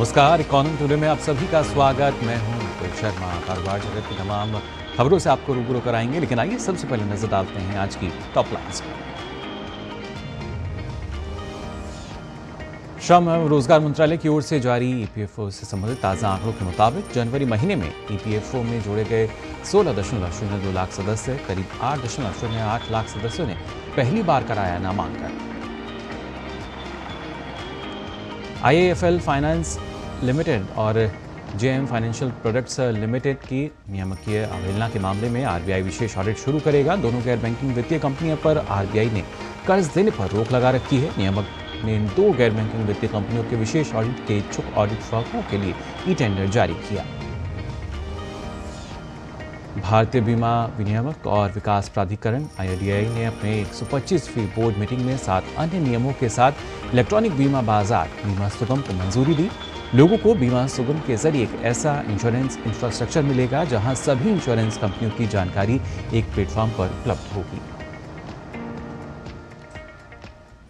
नमस्कार, economy today में आप सभी का स्वागत। मैं हूं मुकुल शर्मा। कारोबार जगत की तमाम खबरों से आपको रूबरू कराएंगे, लेकिन आइए सबसे पहले नजर डालते हैं आज की टॉप लाइन्स पर। श्रम एवं रोजगार मंत्रालय की ओर से जारी ईपीएफओ से संबंधित ताजा आंकड़ों के मुताबिक जनवरी महीने में ईपीएफओ में जोड़े गए 16.02 लाख सदस्य, करीब 8.08 लाख सदस्यों ने पहली बार कराया नामांकन। आईआईएफएल फाइनेंस लिमिटेड और जेएम फाइनेंशियल प्रोडक्ट्स लिमिटेड की नियामकीय अवहेलना के मामले में आरबीआई विशेष ऑडिट शुरू करेगा। दोनों गैर बैंकिंग वित्तीय कंपनियों पर आरबीआई ने कर्ज देने पर रोक लगा रखी है। नियामक ने इन दो गैर बैंकिंग वित्तीय कंपनियों के विशेष ऑडिट के इच्छुक ऑडिट फर्मों के लिए ई टेंडर जारी किया। भारतीय बीमा विनियामक और विकास प्राधिकरण आईआरडीआई ने अपने 125वीं बोर्ड मीटिंग में 7 अन्य नियमों के साथ इलेक्ट्रॉनिक बीमा बाजार बीमा सुगम को मंजूरी दी। लोगों को बीमा सुगम के जरिए एक ऐसा इंश्योरेंस इंफ्रास्ट्रक्चर मिलेगा जहां सभी इंश्योरेंस कंपनियों की जानकारी एक प्लेटफॉर्म पर उपलब्ध होगी।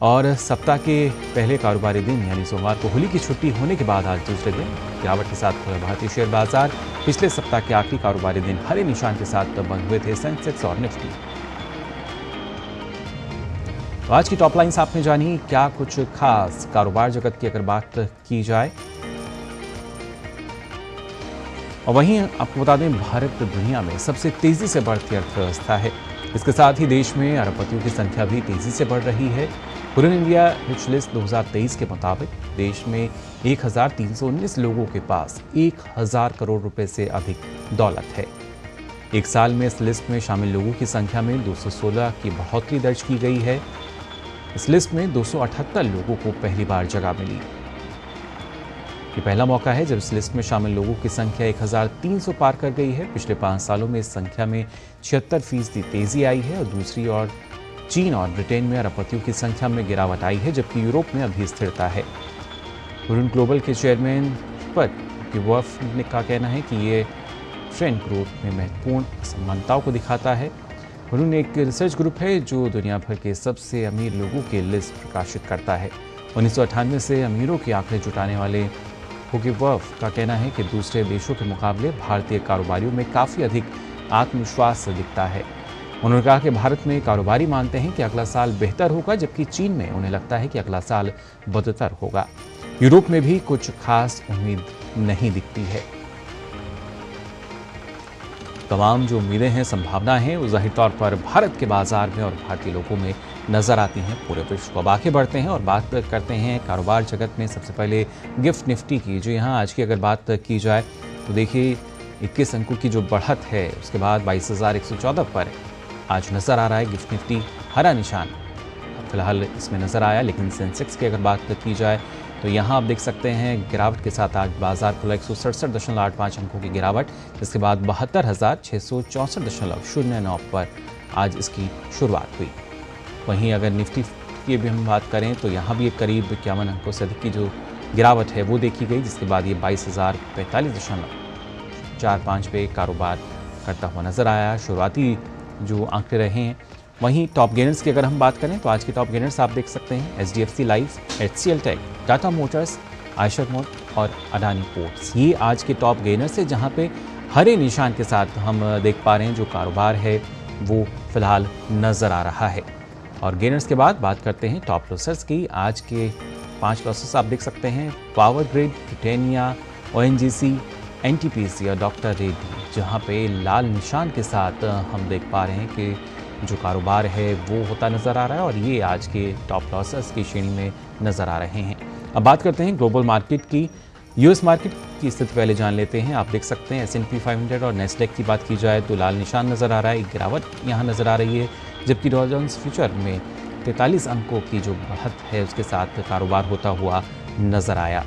और सप्ताह के पहले कारोबारी दिन यानी सोमवार को होली की छुट्टी होने के बाद आज दूसरे दिन गिरावट के साथ खुला भारतीय शेयर बाजार। पिछले सप्ताह के आखिरी कारोबारी दिन हरे निशान के साथ बंद हुए थे सेंसेक्स और निफ्टी। तो आज की टॉप लाइन्स आपने जानी। क्या कुछ खास कारोबार जगत की अगर बात की जाए, और वहीं आपको बता दें भारत दुनिया में सबसे तेजी से बढ़ती अर्थव्यवस्था है। इसके साथ ही देश में अरबपतियों की संख्या भी तेजी से बढ़ रही है। हुरन इंडिया रिच लिस्ट 2023 के मुताबिक देश में 1319 लोगों के पास 1000 करोड़ रुपए से अधिक दौलत है। एक साल में इस लिस्ट में शामिल लोगों की संख्या में 216 की बढ़ोतरी दर्ज की गई है। इस लिस्ट में 278 लोगों को पहली बार जगह मिली। ये पहला मौका है जब इस लिस्ट में शामिल लोगों की संख्या 1300 पार कर गई है। पिछले 5 सालों में इस संख्या में 76% तेजी आई है। और दूसरी ओर चीन और ब्रिटेन में अरबपतियों की संख्या में गिरावट आई है, जबकि यूरोप में अभी स्थिरता है। हुरुन ग्लोबल के चेयरमैन पद वर्फ का कहना है कि ये ट्रेंड ग्रोथ में महत्वपूर्ण असमानताओं को दिखाता है। हुरुन एक रिसर्च ग्रुप है जो दुनिया भर के सबसे अमीर लोगों की लिस्ट प्रकाशित करता है। 1998 से अमीरों के आंकड़े जुटाने वाले वर्फ का कहना है कि दूसरे देशों के मुकाबले भारतीय कारोबारियों में काफ़ी अधिक आत्मविश्वास दिखता है। उन्होंने कहा कि भारत में कारोबारी मानते हैं कि अगला साल बेहतर होगा, जबकि चीन में उन्हें लगता है कि अगला साल बदतर होगा। यूरोप में भी कुछ खास उम्मीद नहीं दिखती है। तमाम जो उम्मीदें हैं, संभावनाएं हैं, वो जाहिर तौर पर भारत के बाजार में और भारतीय लोगों में नजर आती हैं पूरे विश्व को। अब आगे बढ़ते हैं और बात करते हैं कारोबार जगत में सबसे पहले गिफ्ट निफ्टी की। जो यहाँ आज की अगर बात की जाए तो देखिए 21 अंकों की जो बढ़त है उसके बाद 22,114 पर आज नजर आ रहा है गिफ्ट निफ्टी। हरा निशान फिलहाल इसमें नजर आया, लेकिन सेंसेक्स की अगर बात की जाए तो यहाँ आप देख सकते हैं गिरावट के साथ आज बाजार खुला 167.85 अंकों की गिरावट, जिसके बाद 72,664.09 पर आज इसकी शुरुआत हुई। वहीं अगर निफ्टी की भी हम बात करें तो यहाँ भी एक करीब 51 अंकों से अधिक की जो गिरावट है वो देखी गई, जिसके बाद ये 22,045.45 पे कारोबार करता हुआ नजर आया। शुरुआती जो आंकड़े रहे हैं। वहीं टॉप गेनर्स की अगर हम बात करें तो आज के टॉप गेनर्स आप देख सकते हैं HDFC Life, HCL Tech, Tata Motors, Eicher motors और अडानी पोर्ट्स। ये आज के टॉप गेनर्स है, जहां पे हरे निशान के साथ हम देख पा रहे हैं जो कारोबार है वो फिलहाल नजर आ रहा है। और गेनर्स के बाद बात करते हैं टॉप लॉसर्स की। आज के 5 लॉसर्स आप देख सकते हैं power grid, Britannia, ONGC, NTPC और डॉक्टर रेड्डी, जहां पे लाल निशान के साथ हम देख पा रहे हैं कि जो कारोबार है वो होता नज़र आ रहा है और ये आज के टॉप लॉसर्स की श्रेणी में नज़र आ रहे हैं। अब बात करते हैं ग्लोबल मार्केट की। यूएस मार्केट की स्थिति पहले जान लेते हैं। आप देख सकते हैं S&P 500 और नेस्डैक की बात की जाए तो लाल निशान नज़र आ रहा है, एक गिरावट यहाँ नज़र आ रही है, जबकि डॉ जोन्स फ्यूचर में 43 अंकों की जो बढ़त है उसके साथ कारोबार होता हुआ नज़र आया।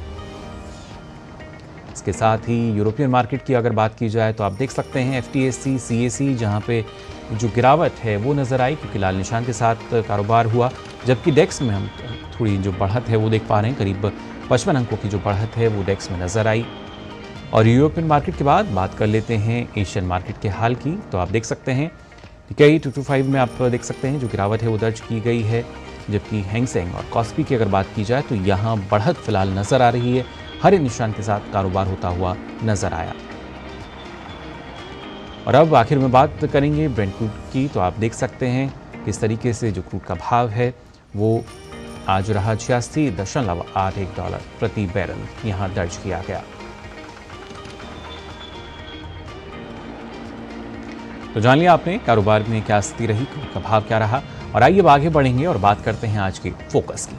इसके साथ ही यूरोपियन मार्केट की अगर बात की जाए तो आप देख सकते हैं FTSE, CAC, जहां पे जो गिरावट है वो नज़र आई क्योंकि लाल निशान के साथ कारोबार हुआ, जबकि डेक्स में हम थोड़ी जो बढ़त है वो देख पा रहे हैं, करीब 55 अंकों की जो बढ़त है वो डेक्स में नज़र आई। और यूरोपियन मार्केट के बाद बात कर लेते हैं एशियन मार्केट के हाल की। तो आप देख सकते हैं निक्केई 225 में आप देख सकते हैं जो गिरावट है वो दर्ज की गई है, जबकि हैंग सेंग और कॉस्पी की अगर बात की जाए तो यहाँ बढ़त फिलहाल नज़र आ रही है। हरे निशान के साथ कारोबार होता हुआ नजर आया। और अब आखिर में बात करेंगे ब्रेंट क्रूड की। तो आप देख सकते हैं किस तरीके से जो क्रूड का भाव है वो आज रहा $86.81 प्रति बैरल यहां दर्ज किया गया। तो जान लिया आपने कारोबार में क्या स्थिति रही, क्रूड का भाव क्या रहा, और आइए अब आगे बढ़ेंगे और बात करते हैं आज के फोकस की।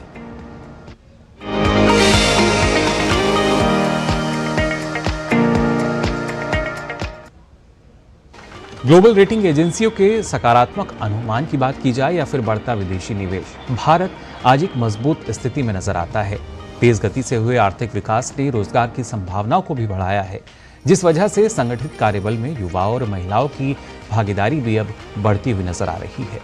ग्लोबल रेटिंग एजेंसियों के सकारात्मक अनुमान की बात की जाए या फिर बढ़ता विदेशी निवेश, भारत आज एक मजबूत स्थिति में नजर आता है। तेज गति से हुए आर्थिक विकास ने रोजगार की संभावनाओं को भी बढ़ाया है, जिस वजह से संगठित कार्यबल में युवाओं और महिलाओं की भागीदारी भी अब बढ़ती हुई नजर आ रही है।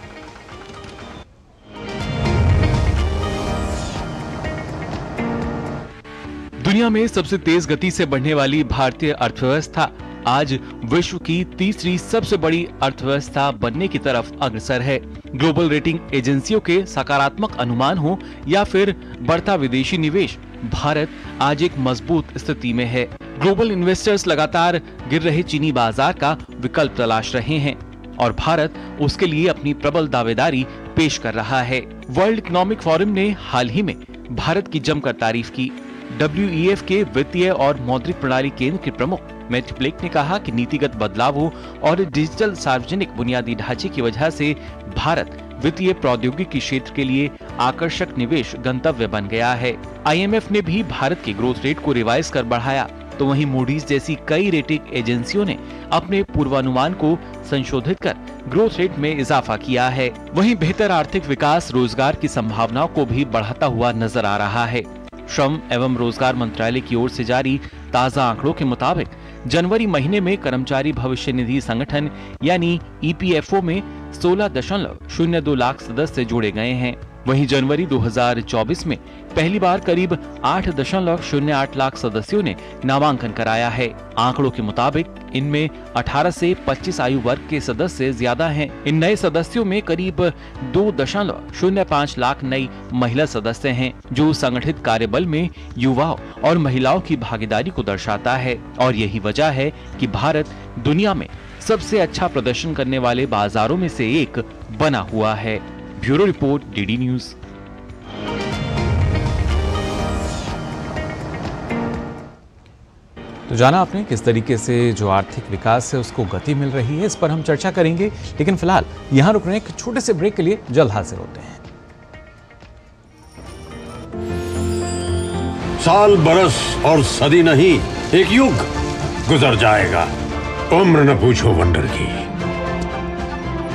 दुनिया में सबसे तेज गति से बढ़ने वाली भारतीय अर्थव्यवस्था आज विश्व की तीसरी सबसे बड़ी अर्थव्यवस्था बनने की तरफ अग्रसर है। ग्लोबल रेटिंग एजेंसियों के सकारात्मक अनुमान हो या फिर बढ़ता विदेशी निवेश, भारत आज एक मजबूत स्थिति में है। ग्लोबल इन्वेस्टर्स लगातार गिर रहे चीनी बाजार का विकल्प तलाश रहे हैं और भारत उसके लिए अपनी प्रबल दावेदारी पेश कर रहा है। वर्ल्ड इकोनॉमिक फोरम ने हाल ही में भारत की जमकर तारीफ की। WEF के वित्तीय और मौद्रिक प्रणाली केंद्र के प्रमुख मैथ्यू ब्लेक ने कहा कि नीतिगत बदलावों और डिजिटल सार्वजनिक बुनियादी ढांचे की वजह से भारत वित्तीय प्रौद्योगिकी क्षेत्र के लिए आकर्षक निवेश गंतव्य बन गया है। IMF ने भी भारत के ग्रोथ रेट को रिवाइज कर बढ़ाया, तो वहीं मूडीज जैसी कई रेटिंग एजेंसियों ने अपने पूर्वानुमान को संशोधित कर ग्रोथ रेट में इजाफा किया है। वहीं बेहतर आर्थिक विकास रोजगार की संभावनाओं को भी बढ़ाता हुआ नजर आ रहा है। श्रम एवं रोजगार मंत्रालय की ओर से जारी ताजा आंकड़ों के मुताबिक जनवरी महीने में कर्मचारी भविष्य निधि संगठन यानी EPFO में 16.02 लाख सदस्य जोड़े गए हैं। वहीं जनवरी 2024 में पहली बार करीब 8.08 लाख सदस्यों ने नामांकन कराया है। आंकड़ों के मुताबिक इनमें 18 से 25 आयु वर्ग के सदस्य ज्यादा हैं। इन नए सदस्यों में करीब 2.05 लाख नई महिला सदस्य हैं, जो संगठित कार्यबल में युवाओं और महिलाओं की भागीदारी को दर्शाता है। और यही वजह है कि भारत दुनिया में सबसे अच्छा प्रदर्शन करने वाले बाजारों में से एक बना हुआ है। Bureau report, DD news. तो जाना आपने किस तरीके से जो आर्थिक विकास है उसको गति मिल रही है, इस पर हम चर्चा करेंगे, लेकिन फिलहाल यहां रुक रहे हैं। एक छोटे से ब्रेक के लिए जल्द हाजिर होते हैं। साल, बरस और सदी नहीं, एक युग गुजर जाएगा। उम्र न पूछो वंडर की,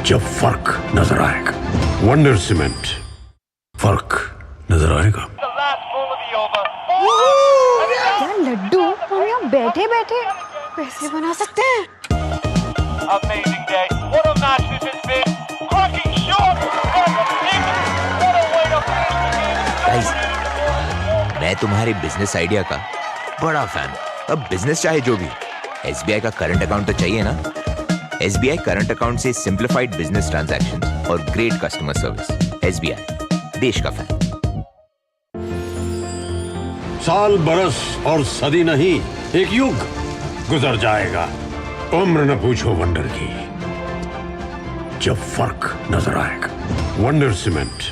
जब फर्क नजर आएगा। वंडर सीमेंट, फर्क नजर आएगा। क्या लड्डू हम यहाँ बैठे बैठे पैसे बना सकते हैं। Amazing day. What a match this has been. Cracking shot. What a way to finish the game. Guys, मैं तुम्हारे बिजनेस आइडिया का बड़ा फैन। अब बिजनेस चाहे जो भी, SBI का करंट अकाउंट तो चाहिए ना। SBI करंट अकाउंट से सिंप्लीफाइड बिजनेस ट्रांजैक्शन और ग्रेट कस्टमर सर्विस। SBI, देश का फैन। साल, बरस और सदी नहीं, एक युग गुजर जाएगा। उम्र न पूछो वंडर की, जब फर्क नजर आएगा। वंडर सीमेंट,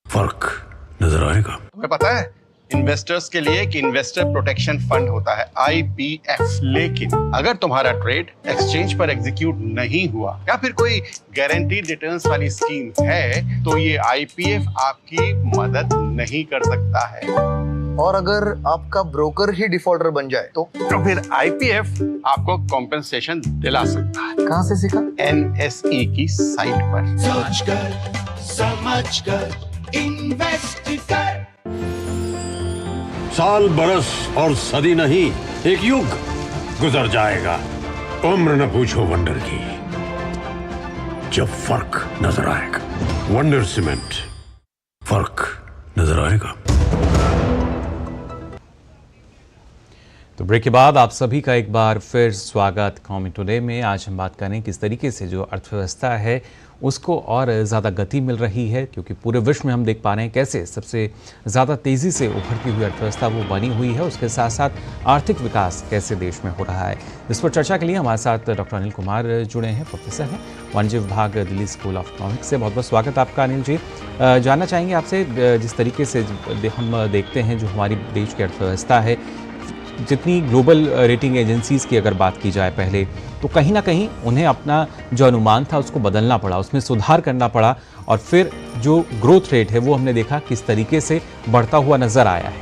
फर्क नजर आएगा। तुम्हें पता है इन्वेस्टर्स के लिए कि इन्वेस्टर प्रोटेक्शन फंड होता है IPF, लेकिन अगर तुम्हारा ट्रेड एक्सचेंज पर एग्जीक्यूट नहीं हुआ या फिर कोई गारंटीड रिटर्न्स वाली स्कीम है तो ये IPF आपकी मदद नहीं कर सकता है। और अगर आपका ब्रोकर ही डिफॉल्टर बन जाए तो फिर IPF आपको कॉम्पेंसेशन दिला सकता है। कहां से सीखा? NSE की साइट पर। सोच कर, समझ कर, इन्वेस्ट कर। साल, बरस और सदी नहीं, एक युग गुजर जाएगा। उम्र न पूछो वंडर की, जब फर्क नजर आएगा। वंडर सीमेंट, फर्क नजर आएगा। तो ब्रेक के बाद आप सभी का एक बार फिर स्वागत इकोनॉमी टुडे में। आज हम बात करें किस तरीके से जो अर्थव्यवस्था है उसको और ज़्यादा गति मिल रही है, क्योंकि पूरे विश्व में हम देख पा रहे हैं कैसे सबसे ज़्यादा तेज़ी से उभरती हुई अर्थव्यवस्था वो बनी हुई है, उसके साथ साथ आर्थिक विकास कैसे देश में हो रहा है। इस पर चर्चा के लिए हमारे साथ डॉक्टर अनिल कुमार जुड़े हैं, प्रोफेसर हैं वाणिज्य विभाग दिल्ली स्कूल ऑफ इकोनॉमिक्स से। बहुत बहुत स्वागत आपका अनिल जी। जानना चाहेंगे आपसे, जिस तरीके से हम देखते हैं जो हमारी देश की अर्थव्यवस्था है, जितनी ग्लोबल रेटिंग एजेंसीज़ की अगर बात की जाए पहले, तो कहीं ना कहीं उन्हें अपना जो अनुमान था उसको बदलना पड़ा, उसमें सुधार करना पड़ा, और फिर जो ग्रोथ रेट है वो हमने देखा किस तरीके से बढ़ता हुआ नजर आया है।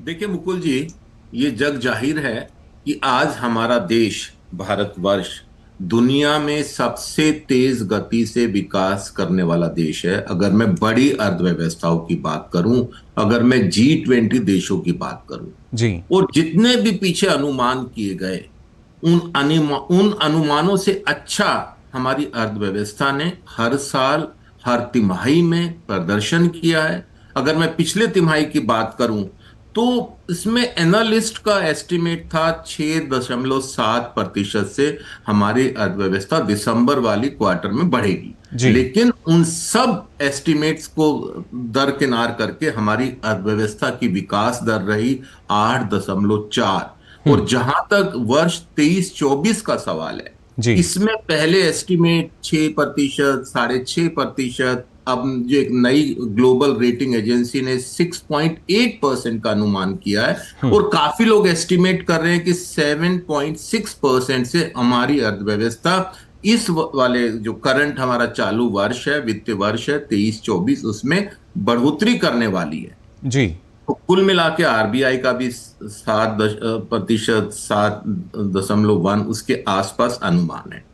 देखिए मुकुल जी, ये जग जाहिर है कि आज हमारा देश भारतवर्ष दुनिया में सबसे तेज गति से विकास करने वाला देश है। अगर मैं बड़ी अर्थव्यवस्थाओं की बात करूं, अगर मैं G20 देशों की बात करूं जी, और जितने भी पीछे अनुमान किए गए उन अनुमानों से अच्छा हमारी अर्थव्यवस्था ने हर साल हर तिमाही में प्रदर्शन किया है। अगर मैं पिछले तिमाही की बात करूं तो इसमें एनालिस्ट का एस्टिमेट था 6.7% से हमारी अर्थव्यवस्था दिसंबर वाली क्वार्टर में बढ़ेगी, लेकिन उन सब एस्टिमेट्स को दरकिनार करके हमारी अर्थव्यवस्था की विकास दर रही 8.4। और जहां तक वर्ष 23-24 का सवाल है, इसमें पहले एस्टिमेट 6%, 6.5%, अब जो एक नई ग्लोबल रेटिंग एजेंसी ने 6.8% का अनुमान किया है, और काफी लोग एस्टिमेट कर रहे हैं कि 7.6% से हमारी अर्थव्यवस्था इस वाले जो करंट हमारा चालू वर्ष है, वित्तीय वर्ष है 23-24, उसमें बढ़ोतरी करने वाली है जी। तो कुल मिला के आरबीआई का भी 7%, 7.1 उसके आसपास अनुमान है।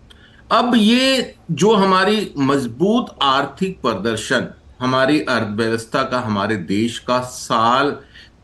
अब ये जो हमारी मजबूत आर्थिक प्रदर्शन हमारी अर्थव्यवस्था का, हमारे देश का साल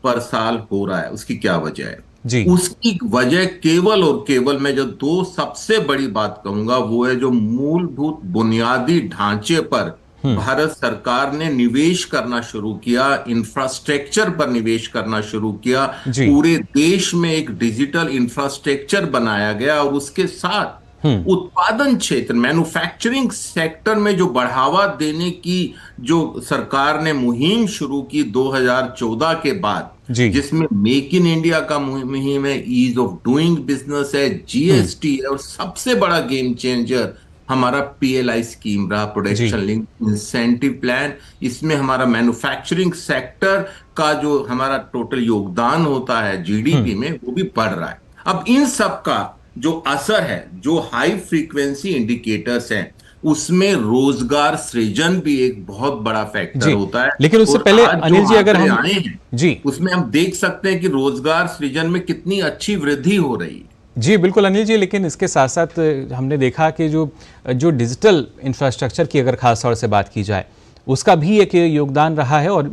पर साल हो रहा है, उसकी क्या वजह है जी? उसकी वजह केवल और केवल मैं जो दो सबसे बड़ी बात कहूंगा वो है जो मूलभूत बुनियादी ढांचे पर भारत सरकार ने निवेश करना शुरू किया, इंफ्रास्ट्रक्चर पर निवेश करना शुरू किया। पूरे देश में एक डिजिटल इंफ्रास्ट्रक्चर बनाया गया, और उसके साथ उत्पादन क्षेत्र, मैन्युफैक्चरिंग सेक्टर में जो बढ़ावा देने की जो सरकार ने मुहिम शुरू की 2014 के बाद, जिसमें मेक इन इंडिया का मुहिम है, ईज ऑफ डूइंग बिजनेस है, जीएसटी है, और सबसे बड़ा गेम चेंजर हमारा पीएलआई स्कीम रहा, प्रोडक्शन लिंक इंसेंटिव प्लान। इसमें हमारा मैन्युफैक्चरिंग सेक्टर का जो हमारा टोटल योगदान होता है जीडीपी में, वो भी बढ़ रहा है। अब इन सब का जो असर है, जो हाई फ्रीक्वेंसी इंडिकेटर्स हैं, उसमें रोजगार सृजन भी एक बहुत बड़ा फैक्टर होता है। लेकिन उससे पहले अनिल जी, अगर हम आए हैं जी, उसमें हम देख सकते हैं कि रोजगार सृजन में कितनी अच्छी वृद्धि हो रही है। जी बिल्कुल अनिल जी, लेकिन इसके साथ साथ हमने देखा कि जो डिजिटल इंफ्रास्ट्रक्चर की अगर खास तौर से बात की जाए, उसका भी एक योगदान रहा है। और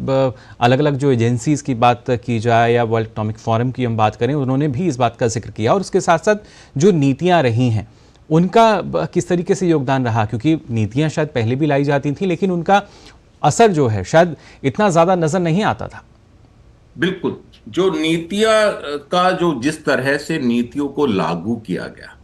अलग अलग जो एजेंसीज़ की बात की जाए या वर्ल्ड इकोनॉमिक फोरम की हम बात करें, उन्होंने भी इस बात का जिक्र किया। और उसके साथ साथ जो नीतियां रही हैं उनका किस तरीके से योगदान रहा, क्योंकि नीतियां शायद पहले भी लाई जाती थी, लेकिन उनका असर जो है शायद इतना ज़्यादा नज़र नहीं आता था। बिल्कुल, जो नीतियां का जो जिस तरह से नीतियों को लागू किया गया,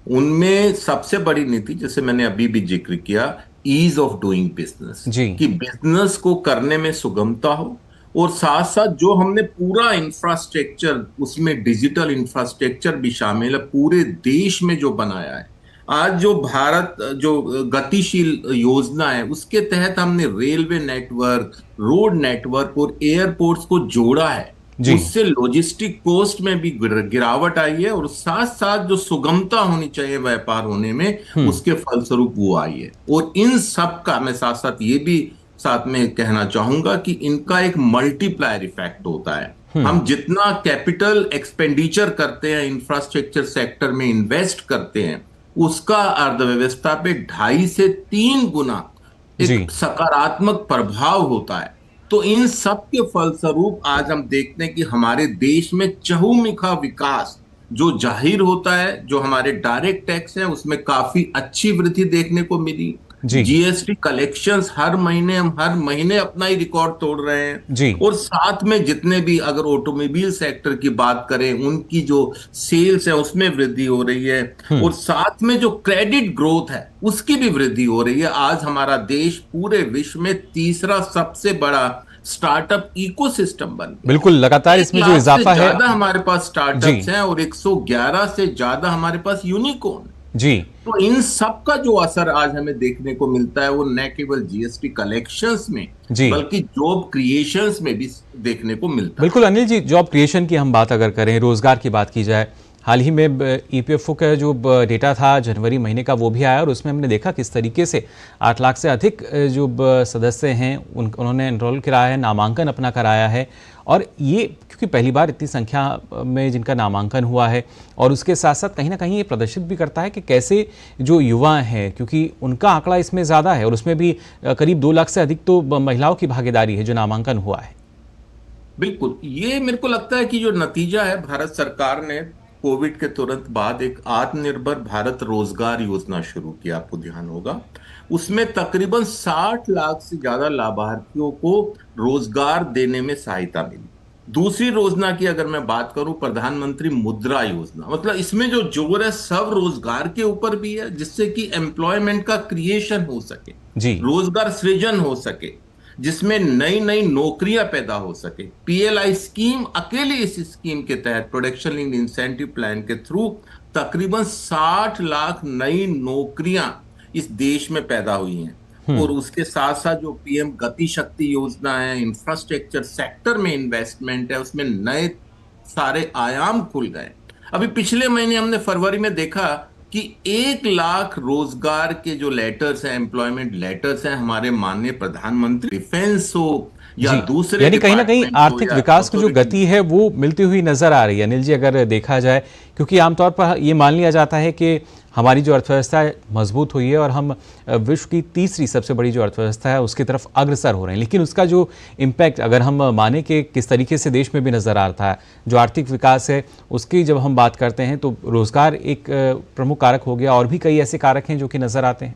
उनमें सबसे बड़ी नीति, जैसे मैंने अभी भी जिक्र किया, ईज ऑफ डूइंग बिजनेस, कि बिजनेस को करने में सुगमता हो, और साथ साथ जो हमने पूरा इंफ्रास्ट्रक्चर, उसमें डिजिटल इंफ्रास्ट्रक्चर भी शामिल है, पूरे देश में जो बनाया है। आज जो भारत जो गतिशील योजना है, उसके तहत हमने रेलवे नेटवर्क, रोड नेटवर्क और एयरपोर्ट्स को जोड़ा है। उससे लॉजिस्टिक कॉस्ट में भी गिरावट आई है, और साथ साथ जो सुगमता होनी चाहिए व्यापार होने में, उसके फलस्वरूप वो आई है। और इन सब का मैं साथ साथ ये भी साथ में कहना चाहूंगा कि इनका एक मल्टीप्लायर इफेक्ट होता है। हम जितना कैपिटल एक्सपेंडिचर करते हैं, इंफ्रास्ट्रक्चर सेक्टर में इन्वेस्ट करते हैं, उसका अर्थव्यवस्था पे 2.5 से 3 गुना एक सकारात्मक प्रभाव होता है। तो इन सब के फलस्वरूप आज हम देखते हैं कि हमारे देश में चहुमुखा विकास जो जाहिर होता है, जो हमारे डायरेक्ट टैक्स है उसमें काफी अच्छी वृद्धि देखने को मिली, जी। जीएसटी कलेक्शंस हर महीने अपना ही रिकॉर्ड तोड़ रहे हैं जी। और साथ में जितने भी अगर ऑटोमोबाइल सेक्टर की बात करें उनकी जो सेल्स है उसमें वृद्धि हो रही है और साथ में जो क्रेडिट ग्रोथ है उसकी भी वृद्धि हो रही है। आज हमारा देश पूरे विश्व में तीसरा सबसे बड़ा स्टार्टअप इकोसिस्टम बन गया। बिल्कुल, लगातार इसमें जो इजाफा है, ज्यादा हमारे पास स्टार्टअप्स हैं और 111 से ज्यादा हमारे पास यूनिकॉर्न। जी, तो इन सब का जो असर आज हमें देखने को मिलता है वो न केवल जीएसटी कलेक्शंस में जी, बल्कि जॉब क्रिएशंस में भी देखने को मिलता है। बिल्कुल अनिल जी, जॉब क्रिएशन की हम बात अगर करें, रोजगार की बात की जाए, हाल ही में ईपीएफओ का जो डेटा था जनवरी महीने का वो भी आया और उसमें हमने देखा किस तरीके से 8 लाख से अधिक जो सदस्य हैं उन्होंने एनरोल कराया है, नामांकन अपना कराया है। और ये क्योंकि पहली बार इतनी संख्या में जिनका नामांकन हुआ है और उसके साथ साथ कहीं ना कहीं ये प्रदर्शित भी करता है कि कैसे जो युवा हैं, क्योंकि उनका आंकड़ा इसमें ज़्यादा है और उसमें भी करीब 2 लाख से अधिक तो महिलाओं की भागीदारी है जो नामांकन हुआ है। बिल्कुल, ये मेरे को लगता है कि जो नतीजा है, भारत सरकार ने कोविड के तुरंत बाद एक आत्मनिर्भर भारत रोजगार योजना शुरू की, आपको ध्यान होगा। उसमें तकरीबन 60 लाख से ज्यादा लाभार्थियों को रोजगार देने में सहायता मिली। दूसरी योजना की अगर मैं बात करूं, प्रधानमंत्री मुद्रा योजना, मतलब इसमें जो जोर है सब रोजगार के ऊपर भी है, जिससे कि एम्प्लॉयमेंट का क्रिएशन हो सके, जी, रोजगार सृजन हो सके, जिसमें नई नई नौकरियां पैदा हो सके। पीएलआई स्कीम, अकेले इस स्कीम के तहत प्रोडक्शन लिंक्ड इंसेंटिव प्लान के थ्रू तकरीबन 60 लाख नई नौकरियां इस देश में पैदा हुई हैं। और उसके साथ साथ जो पीएम गति शक्ति योजना है, इंफ्रास्ट्रक्चर सेक्टर में इन्वेस्टमेंट है, उसमें नए सारे आयाम खुल गए। अभी पिछले महीने हमने फरवरी में देखा कि 1 लाख रोजगार के जो लेटर्स हैं, एम्प्लॉयमेंट लेटर्स हैं, हमारे माननीय प्रधानमंत्री, डिफेंस हो या दूसरे, यानी कहीं ना कहीं आर्थिक विकास की जो गति है वो मिलती हुई नजर आ रही है अनिल जी, अगर देखा जाए, क्योंकि आमतौर पर ये मान लिया जाता है कि हमारी जो अर्थव्यवस्था मजबूत हुई है और हम विश्व की तीसरी सबसे बड़ी जो अर्थव्यवस्था है उसकी तरफ अग्रसर हो रहे हैं, लेकिन उसका जो इम्पैक्ट अगर हम माने कि किस तरीके से देश में भी नज़र आ रहा है, जो आर्थिक विकास है उसकी जब हम बात करते हैं तो रोजगार एक प्रमुख कारक हो गया और भी कई ऐसे कारक हैं जो कि नज़र आते हैं।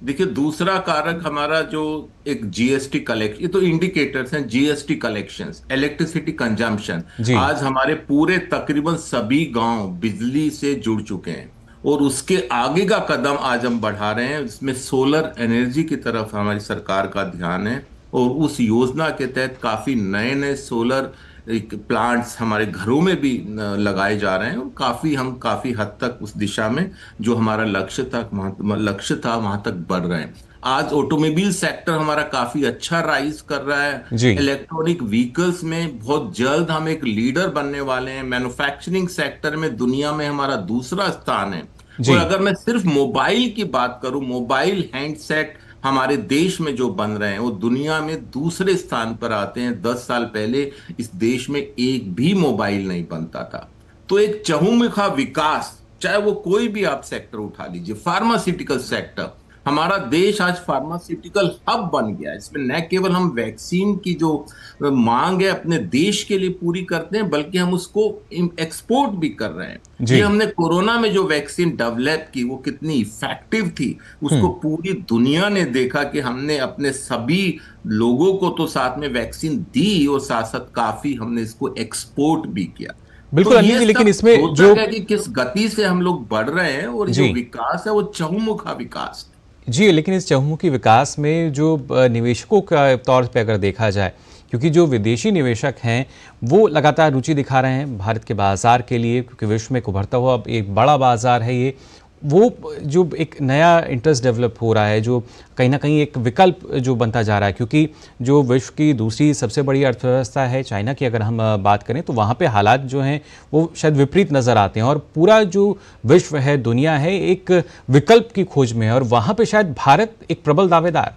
देखिए, दूसरा कारक हमारा जो एक जीएसटी कलेक्शन, ये तो इंडिकेटर्स हैं, जीएसटी कलेक्शंस, इलेक्ट्रिसिटी कंजम्पशन। आज हमारे पूरे तकरीबन सभी गांव बिजली से जुड़ चुके हैं और उसके आगे का कदम आज हम बढ़ा रहे हैं। इसमें सोलर एनर्जी की तरफ हमारी सरकार का ध्यान है और उस योजना के तहत काफी नए नए सोलर प्लांट्स हमारे घरों में भी लगाए जा रहे हैं और हम काफी हद तक उस दिशा में जो हमारा लक्ष्य था वहां तक बढ़ रहे हैं। आज ऑटोमोबाइल सेक्टर हमारा काफी अच्छा राइज कर रहा है। इलेक्ट्रॉनिक व्हीकल्स में बहुत जल्द हम एक लीडर बनने वाले हैं। मैन्युफैक्चरिंग सेक्टर में दुनिया में हमारा दूसरा स्थान है। और अगर मैं सिर्फ मोबाइल की बात करूं, मोबाइल हैंडसेट हमारे देश में जो बन रहे हैं वो दुनिया में दूसरे स्थान पर आते हैं। 10 साल पहले इस देश में एक भी मोबाइल नहीं बनता था। तो एक चहुमुखा विकास, चाहे वो कोई भी आप सेक्टर उठा लीजिए, फार्मास्यूटिकल सेक्टर, हमारा देश आज फार्मास्यूटिकल हब बन गया है। इसमें न केवल हम वैक्सीन की जो मांग है अपने देश के लिए पूरी करते हैं, बल्कि हम उसको एक्सपोर्ट भी कर रहे हैं। ये हमने कोरोना में जो वैक्सीन डेवलप की वो कितनी इफेक्टिव थी, उसको पूरी दुनिया ने देखा कि हमने अपने सभी लोगों को तो साथ में वैक्सीन दी और साथ साथ काफी हमने इसको एक्सपोर्ट भी किया। बिल्कुल तो अनिल जी, लेकिन इसमें जो कि किस गति से हम लोग बढ़ रहे हैं और जो विकास है वो चहुमुखा विकास जी, लेकिन इस चहुमुखी विकास में जो निवेशकों का तौर पे अगर देखा जाए, क्योंकि जो विदेशी निवेशक हैं वो लगातार रुचि दिखा रहे हैं भारत के बाजार के लिए, क्योंकि विश्व में उभरता हुआ एक बड़ा बाजार है ये, वो जो एक नया इंटरेस्ट डेवलप हो रहा है, जो कहीं ना कहीं एक विकल्प जो बनता जा रहा है, क्योंकि जो विश्व की दूसरी सबसे बड़ी अर्थव्यवस्था है चाइना की अगर हम बात करें तो वहाँ पे हालात जो हैं वो शायद विपरीत नज़र आते हैं और पूरा जो विश्व है, दुनिया है, एक विकल्प की खोज में है और वहाँ पे शायद भारत एक प्रबल दावेदार।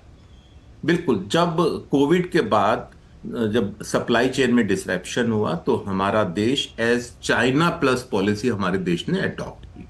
बिल्कुल, जब कोविड के बाद जब सप्लाई चेन में डिसरप्शन हुआ तो हमारा देश एज चाइना प्लस पॉलिसी हमारे देश ने अडॉप्ट की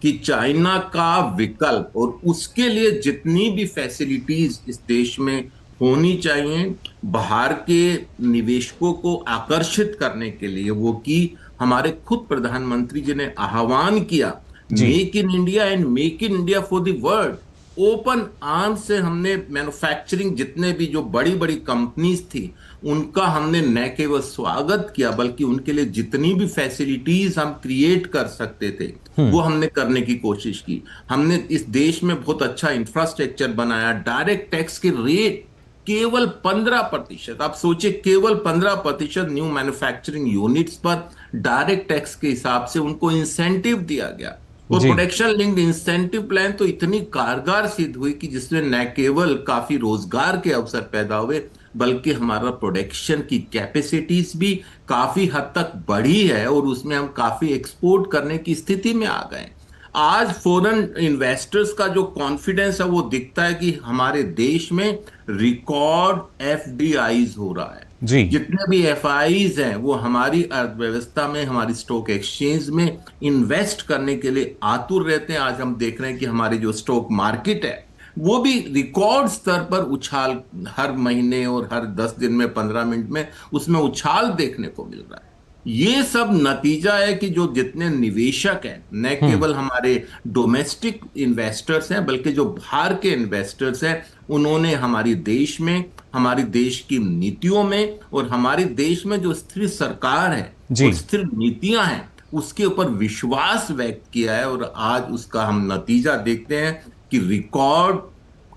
कि चाइना का विकल्प और उसके लिए जितनी भी फैसिलिटीज इस देश में होनी चाहिए बाहर के निवेशकों को आकर्षित करने के लिए, वो कि हमारे खुद प्रधानमंत्री जी ने आह्वान किया make in India and make in India for the world. Open arm से हमने मैन्युफैक्चरिंग जितने भी जो बड़ी बड़ी कंपनीज थी उनका हमने न केवल स्वागत किया बल्कि उनके लिए जितनी भी फैसिलिटीज हम क्रिएट कर सकते थे वो हमने करने की कोशिश की। हमने इस देश में बहुत अच्छा इंफ्रास्ट्रक्चर बनाया। डायरेक्ट टैक्स के रेट केवल 15%, आप सोचिए केवल 15% न्यू मैन्युफैक्चरिंग यूनिट्स पर डायरेक्ट टैक्स के हिसाब से उनको इंसेंटिव दिया गया। और प्रोडक्शन लिंक्ड इंसेंटिव प्लान तो इतनी कारगर सिद्ध हुई कि जिसमें न केवल काफी रोजगार के अवसर पैदा हुए बल्कि हमारा प्रोडक्शन की कैपेसिटीज भी काफी हद तक बढ़ी है और उसमें हम काफी एक्सपोर्ट करने की स्थिति में आ गए। आज फॉरेन इन्वेस्टर्स का जो कॉन्फिडेंस है वो दिखता है कि हमारे देश में रिकॉर्ड एफडीआईज हो रहा है। जितने भी एफआईज हैं वो हमारी अर्थव्यवस्था में, हमारी स्टॉक एक्सचेंज में इन्वेस्ट करने के लिए आतुर रहते हैं। आज हम देख रहे हैं कि हमारी जो स्टॉक मार्केट है वो भी रिकॉर्ड स्तर पर उछाल, हर महीने और हर 10 दिन में 15 मिनट में उसमें उछाल देखने को मिल रहा है। ये सब नतीजा है कि जो जितने निवेशक हैं, न केवल हमारे डोमेस्टिक इन्वेस्टर्स हैं बल्कि जो बाहर के इन्वेस्टर्स हैं, उन्होंने हमारी देश में, हमारी देश की नीतियों में और हमारे देश में जो स्थिर सरकार है और स्थिर नीतियां हैं उसके ऊपर विश्वास व्यक्त किया है। और आज उसका हम नतीजा देखते हैं कि रिकॉर्ड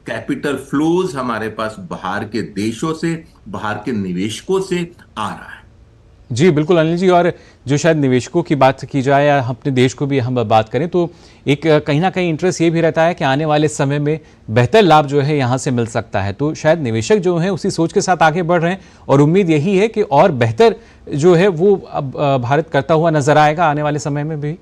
कैपिटल फ्लोज हमारे पास बाहर के देशों से, बाहर के निवेशकों से आ रहा है। जी बिल्कुल अनिल जी, और जो शायद निवेशकों की बात की जाए या अपने देश को भी हम बात करें तो एक कहीं ना कहीं इंटरेस्ट ये भी रहता है कि आने वाले समय में बेहतर लाभ जो है यहाँ से मिल सकता है। तो शायद निवेशक जो हैं उसी सोच के साथ आगे बढ़ रहे हैं और उम्मीद यही है कि और बेहतर जो है वो अब भारत करता हुआ नजर आएगा आने वाले समय में भी।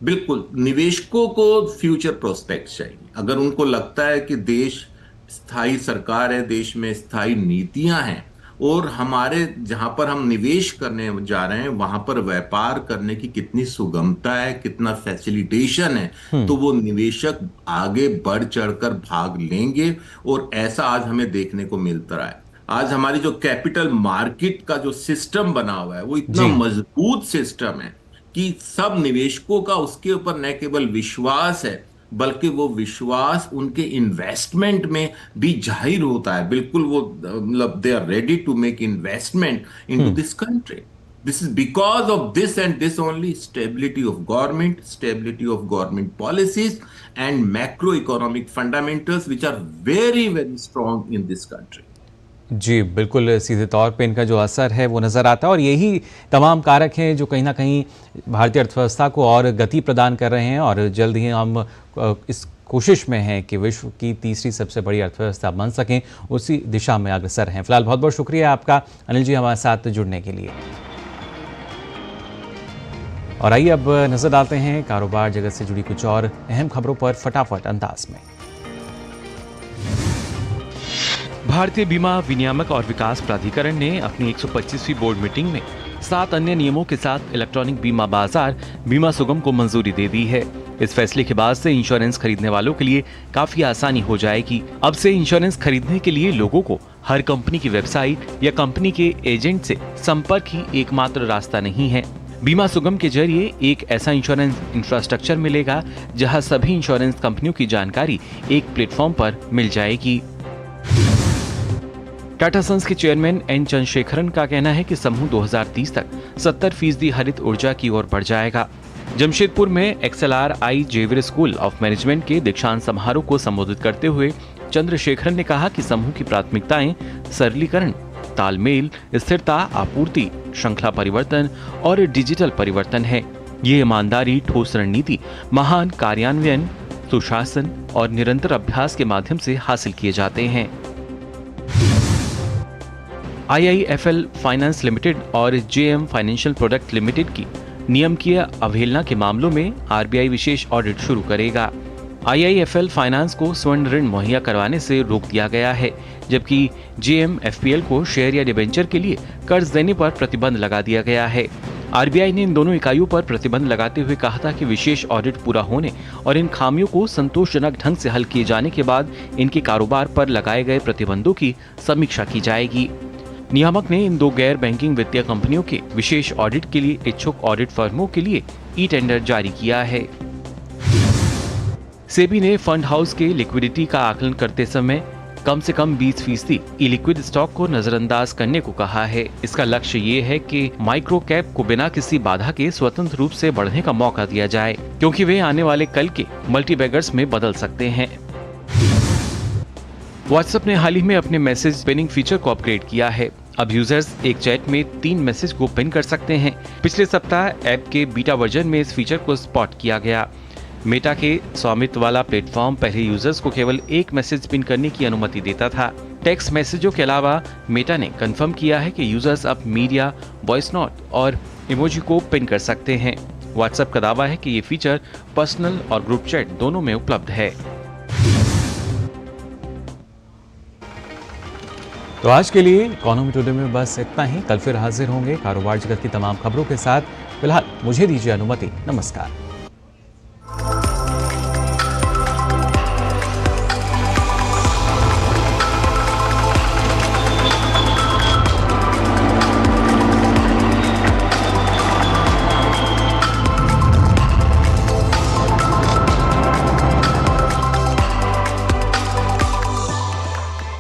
बिल्कुल, निवेशकों को फ्यूचर प्रोस्पेक्ट चाहिए। अगर उनको लगता है कि देश स्थायी सरकार है, देश में स्थायी नीतियां हैं और हमारे जहां पर हम निवेश करने जा रहे हैं वहां पर व्यापार करने की कितनी सुगमता है, कितना फैसिलिटेशन है, तो वो निवेशक आगे बढ़ चढ़कर भाग लेंगे। और ऐसा आज हमें देखने को मिलता रहा है। आज हमारी जो कैपिटल मार्केट का जो सिस्टम बना हुआ है वो इतना मजबूत सिस्टम है कि सब निवेशकों का उसके ऊपर न केवल विश्वास है बल्कि वो विश्वास उनके इन्वेस्टमेंट में भी जाहिर होता है। बिल्कुल वो मतलब they are ready to make investment into this country. This is because of this and this only stability of government policies and macro economic fundamentals which are very very strong in this country. जी बिल्कुल, सीधे तौर पे इनका जो असर है वो नज़र आता है और यही तमाम कारक हैं जो कहीं ना कहीं भारतीय अर्थव्यवस्था को और गति प्रदान कर रहे हैं और जल्द ही हम इस कोशिश में हैं कि विश्व की तीसरी सबसे बड़ी अर्थव्यवस्था बन सकें, उसी दिशा में अग्रसर हैं। फिलहाल बहुत बहुत शुक्रिया आपका अनिल जी हमारे साथ जुड़ने के लिए। और आइए अब नज़र डालते हैं कारोबार जगत से जुड़ी कुछ और अहम खबरों पर फटाफट अंदाज में। भारतीय बीमा विनियामक और विकास प्राधिकरण ने अपनी 125वीं बोर्ड मीटिंग में 7 अन्य नियमों के साथ इलेक्ट्रॉनिक बीमा बाजार बीमा सुगम को मंजूरी दे दी है। इस फैसले के बाद से इंश्योरेंस खरीदने वालों के लिए काफी आसानी हो जाएगी। अब से इंश्योरेंस खरीदने के लिए लोगों को हर कंपनी की वेबसाइट या कंपनी के एजेंट से संपर्क ही एकमात्र रास्ता नहीं है। बीमा सुगम के जरिए एक ऐसा इंश्योरेंस इंफ्रास्ट्रक्चर मिलेगा जहां सभी इंश्योरेंस कंपनियों की जानकारी एक प्लेटफॉर्म पर मिल जाएगी। टाटा सन्स के चेयरमैन एन चंद्रशेखरन का कहना है कि समूह 2030 तक 70% हरित ऊर्जा की ओर बढ़ जाएगा। जमशेदपुर में XLRI Xavier school of management के दीक्षांत समारोह को संबोधित करते हुए चंद्रशेखरन ने कहा कि समूह की प्राथमिकताएं सरलीकरण, तालमेल, स्थिरता, आपूर्ति, श्रृंखला परिवर्तन और डिजिटल परिवर्तन है। ये ईमानदारी, ठोस रणनीति, महान कार्यान्वयन, सुशासन और निरंतर अभ्यास के माध्यम से हासिल किए जाते हैं। IIFL फाइनेंस लिमिटेड और JM फाइनेंशियल प्रोडक्ट लिमिटेड की नियमकीय अवहेलना के मामलों में RBI विशेष ऑडिट शुरू करेगा। IIFL फाइनेंस को स्वर्ण ऋण मुहैया करवाने से रोक दिया गया है, जबकि JM FPL को शेयर या डिबेंचर के लिए कर्ज देने पर प्रतिबंध लगा दिया गया है। RBI ने इन दोनों इकाइयों पर प्रतिबंध लगाते हुए कहा था कि विशेष ऑडिट पूरा होने और इन खामियों को संतोषजनक ढंग से हल किए जाने के बाद इनके कारोबार पर लगाए गए प्रतिबंधों की समीक्षा की जाएगी। नियामक ने इन 2 गैर बैंकिंग वित्तीय कंपनियों के विशेष ऑडिट के लिए इच्छुक ऑडिट फर्मों के लिए ई टेंडर जारी किया है। सेबी ने फंड हाउस के लिक्विडिटी का आकलन करते समय कम से कम 20% इलिक्विड स्टॉक को नजरअंदाज करने को कहा है। इसका लक्ष्य ये है कि माइक्रो कैप को बिना किसी बाधा के स्वतंत्र रूप से बढ़ने का मौका दिया जाए, क्योंकि वे आने वाले कल के मल्टीबैगर्स में बदल सकते हैं। व्हाट्सएप ने हाल ही में अपने मैसेज पिनिंग फीचर को अपग्रेड किया है। अब यूजर्स एक चैट में 3 मैसेज को पिन कर सकते हैं। पिछले सप्ताह ऐप के बीटा वर्जन में इस फीचर को स्पॉट किया गया। मेटा के स्वामित्व वाला प्लेटफॉर्म पहले यूजर्स को केवल एक मैसेज पिन करने की अनुमति देता था। टेक्स्ट मैसेजों के अलावा मेटा ने कंफर्म किया है कि यूजर्स अब मीडिया, वॉइस नोट और इमोजी को पिन कर सकते हैं। व्हाट्सएप का दावा है कि ये फीचर पर्सनल और ग्रुप चैट दोनों में उपलब्ध है। तो आज के लिए इकोनॉमी टुडे में बस इतना ही। कल फिर हाजिर होंगे कारोबार जगत की तमाम खबरों के साथ। फिलहाल मुझे दीजिए अनुमति। नमस्कार।